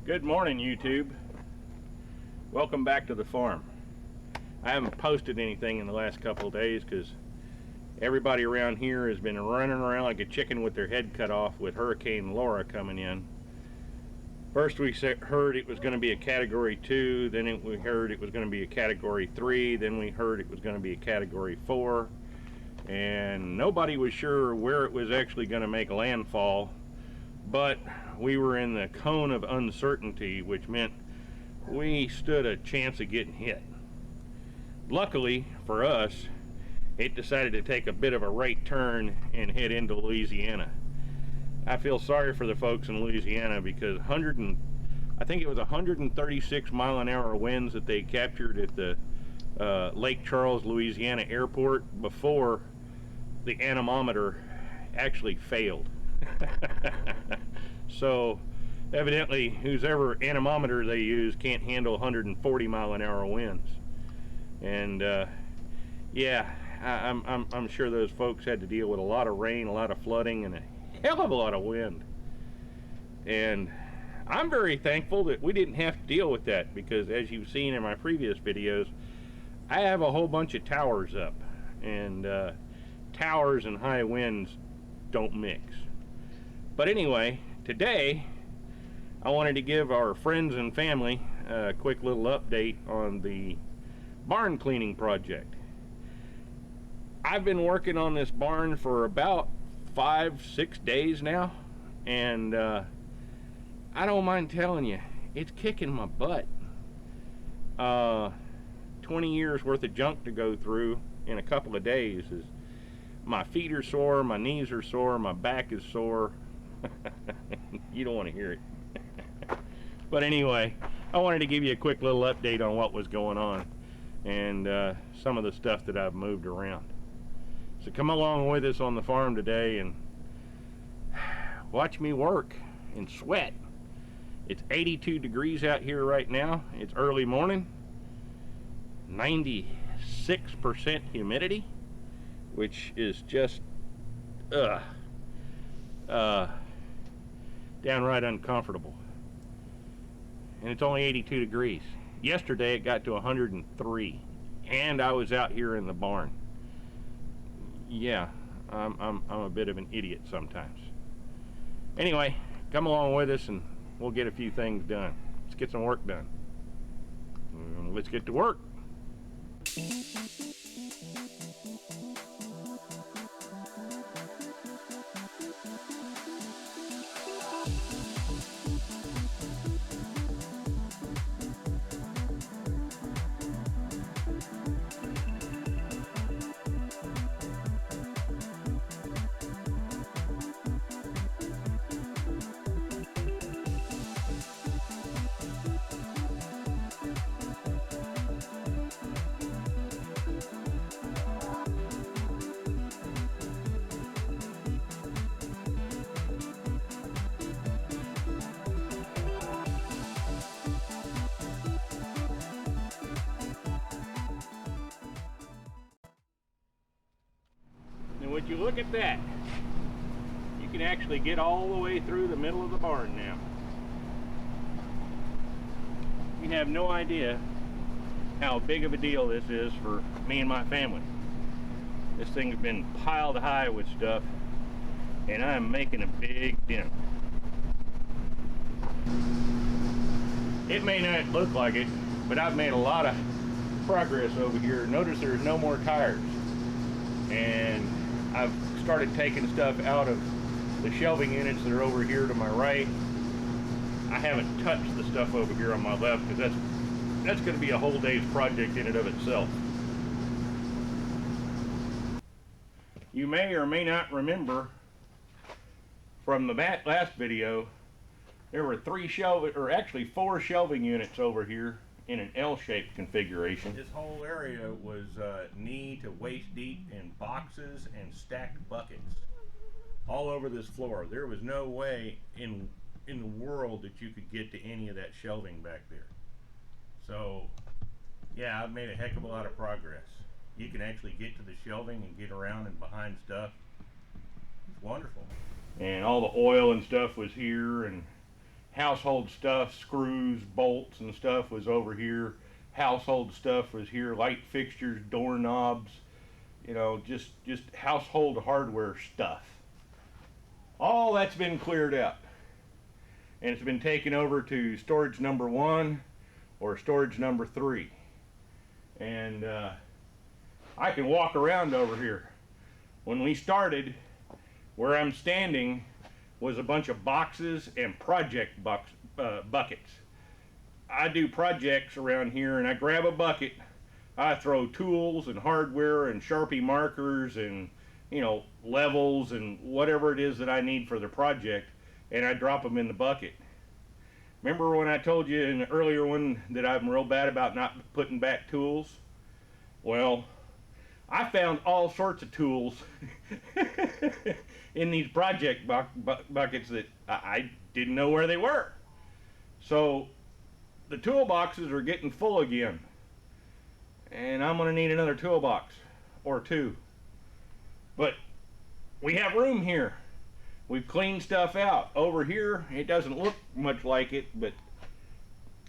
Good morning, YouTube. Welcome back to the farm. I haven't posted anything in the last couple of days because everybody around here has been running around like a chicken with their head cut off with Hurricane Laura coming in. First we heard it was going to be a Category 2, then we heard it was going to be a Category 3, then we heard it was going to be a Category 4, and nobody was sure where it was actually going to make landfall, but we were in the cone of uncertainty, which meant we stood a chance of getting hit. Luckily for us, it decided to take a bit of a right turn and head into Louisiana. I feel sorry for the folks in Louisiana because I think it was 136 mile an hour winds that they captured at the Lake Charles, Louisiana airport before the anemometer actually failed. So evidently whoever anemometer they use can't handle 140 mile an hour winds. And yeah, I'm sure those folks had to deal with a lot of rain, a lot of flooding, and a hell of a lot of wind. And I'm very thankful that we didn't have to deal with that, because as you've seen in my previous videos, I have a whole bunch of towers up, and towers and high winds don't mix. But anyway, today I wanted to give our friends and family a quick little update on the barn cleaning project. I've been working on this barn for about 5-6 days now, and I don't mind telling you, it's kicking my butt. 20 years worth of junk to go through in a couple of days. My feet are sore, my knees are sore, my back is sore. You don't want to hear it. But anyway, I wanted to give you a quick little update on what was going on and some of the stuff that I've moved around. So come along with us on the farm today and watch me work and sweat. It's 82 degrees out here right now. It's early morning. 96% humidity, which is just downright uncomfortable. And it's only 82 degrees. Yesterday it got to 103, and I was out here in the barn. Yeah, I'm a bit of an idiot sometimes. Anyway, come along with us and we'll get a few things done. Let's get some work done. Let's get to work. And would you look at that? You can actually get all the way through the middle of the barn now. You have no idea how big of a deal this is for me and my family. This thing's been piled high with stuff, and I'm making a big dent. It may not look like it, but I've made a lot of progress over here. Notice there's no more tires, and I've started taking stuff out of the shelving units that are over here to my right. I haven't touched the stuff over here on my left because that's going to be a whole day's project in and of itself. You may or may not remember from the last video, there were four shelving units over here in an L-shaped configuration. This whole area was knee to waist deep in boxes and stacked buckets all over this floor. There was no way in the world that you could get to any of that shelving back there. So yeah, I've made a heck of a lot of progress. You can actually get to the shelving and get around and behind stuff. It's wonderful. And all the oil and stuff was here, and household stuff, screws, bolts and stuff was over here. Household stuff was here, light fixtures, doorknobs, you know, just household hardware stuff. All that's been cleared out. And it's been taken over to storage number 1 or storage number 3. And I can walk around over here. When we started, where I'm standing was a bunch of boxes and project buckets. I do projects around here, and I grab a bucket, I throw tools and hardware and Sharpie markers and, you know, levels and whatever it is that I need for the project, and I drop them in the bucket. Remember when I told you in the earlier one that I'm real bad about not putting back tools? Well, I found all sorts of tools in these project buckets that I didn't know where they were. So the toolboxes are getting full again, and I'm going to need another toolbox or 2. But we have room here. We've cleaned stuff out. Over here, it doesn't look much like it, but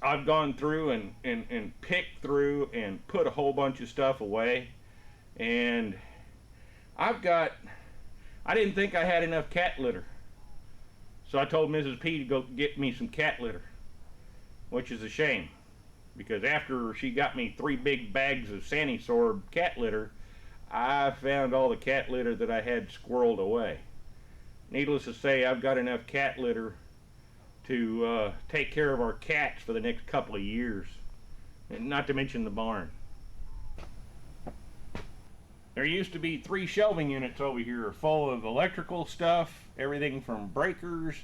I've gone through and picked through and put a whole bunch of stuff away. And I didn't think I had enough cat litter. So I told Mrs. P to go get me some cat litter, which is a shame, because after she got me 3 big bags of Sanisorb cat litter, I found all the cat litter that I had squirreled away. Needless to say, I've got enough cat litter to take care of our cats for the next couple of years, and not to mention the barn. There used to be 3 shelving units over here full of electrical stuff, everything from breakers,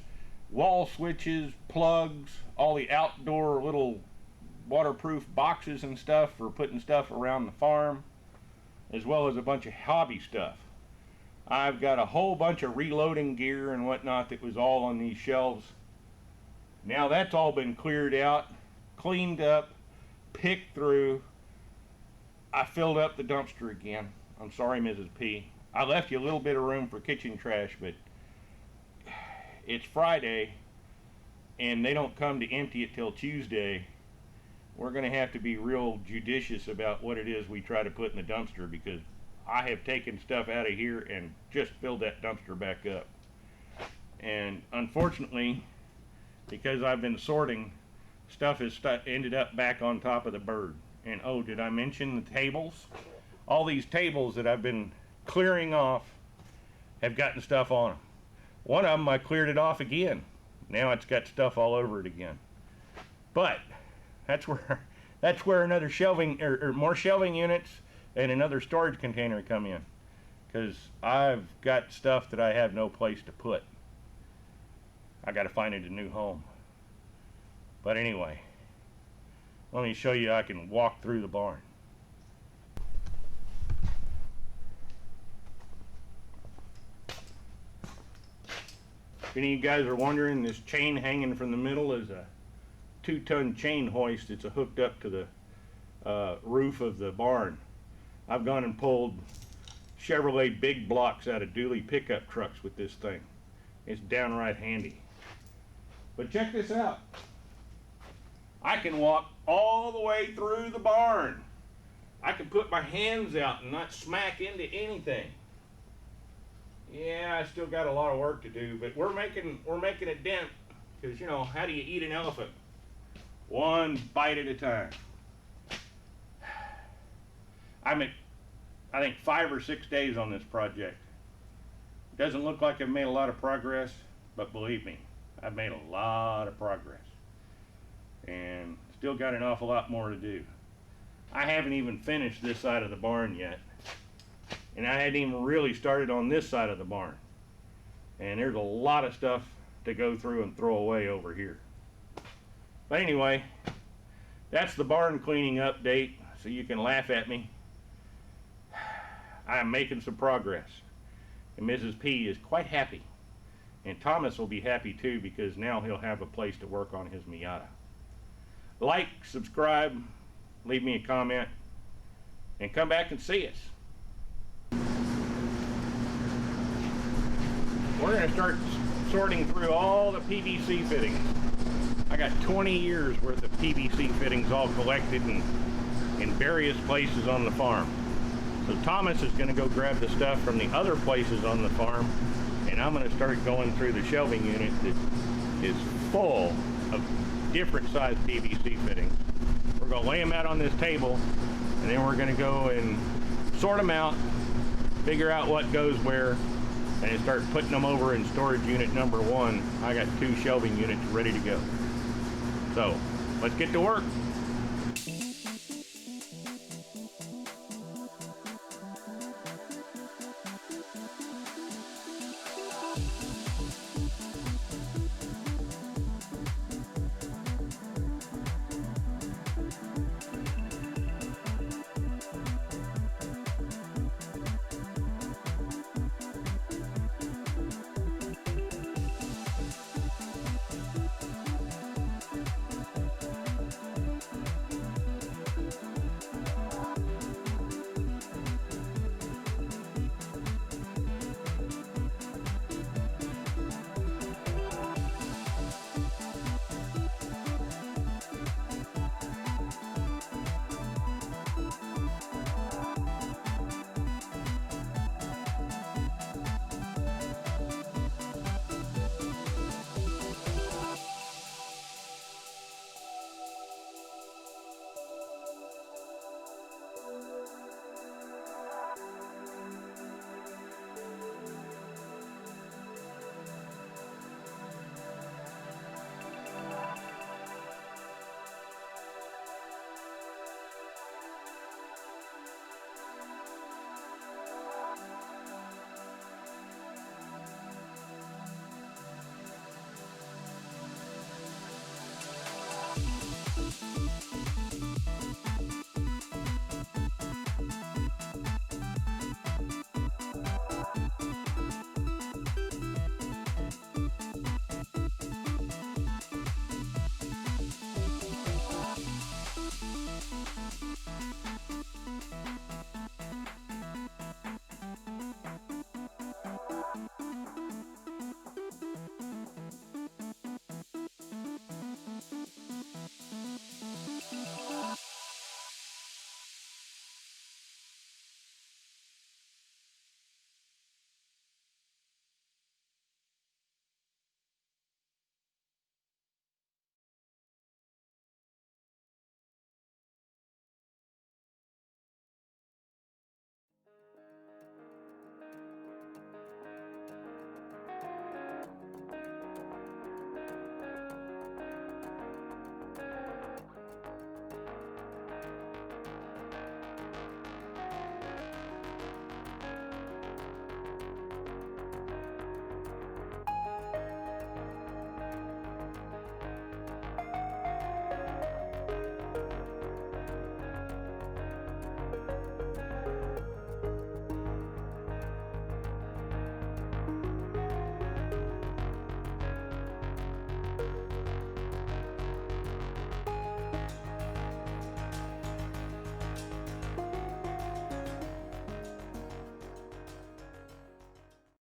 wall switches, plugs, all the outdoor little waterproof boxes and stuff for putting stuff around the farm, as well as a bunch of hobby stuff. I've got a whole bunch of reloading gear and whatnot that was all on these shelves. Now that's all been cleared out, cleaned up, picked through. I filled up the dumpster again. I'm sorry, Mrs. P. I left you a little bit of room for kitchen trash, but it's Friday and they don't come to empty it till Tuesday. We're going to have to be real judicious about what it is we try to put in the dumpster, because I have taken stuff out of here and just filled that dumpster back up. And unfortunately, because I've been sorting, stuff has ended up back on top of the bird. And oh, did I mention the tables? All these tables that I've been clearing off have gotten stuff on them. One of them I cleared it off again. Now it's got stuff all over it again. But that's where another shelving or more shelving units and another storage container come in, because I've got stuff that I have no place to put. I got to find it a new home. But anyway, let me show you I can walk through the barn. If any of you guys are wondering, this chain hanging from the middle is a 2-ton chain hoist. It's hooked up to the roof of the barn. I've gone and pulled Chevrolet big blocks out of dually pickup trucks with this thing. It's downright handy. But check this out. I can walk all the way through the barn. I can put my hands out and not smack into anything. Yeah, I still got a lot of work to do, but we're making a dent, because, you know, how do you eat an elephant? One bite at a time. I'm at, I think, 5 or 6 days on this project. It doesn't look like I've made a lot of progress, but believe me, I've made a lot of progress. And still got an awful lot more to do. I haven't even finished this side of the barn yet. And I hadn't even really started on this side of the barn. And there's a lot of stuff to go through and throw away over here. But anyway, that's the barn cleaning update, so you can laugh at me. I am making some progress, and Mrs. P is quite happy, and Thomas will be happy too, because now he'll have a place to work on his Miata. Like, subscribe, leave me a comment, and come back and see us. We're going to start sorting through all the PVC fittings. I got 20 years worth of PVC fittings all collected in various places on the farm. So Thomas is going to go grab the stuff from the other places on the farm, and I'm going to start going through the shelving unit that is full of different size PVC fittings. We're going to lay them out on this table, and then we're going to go and sort them out, figure out what goes where, and then start putting them over in storage unit number 1. I got 2 shelving units ready to go. So let's get to work.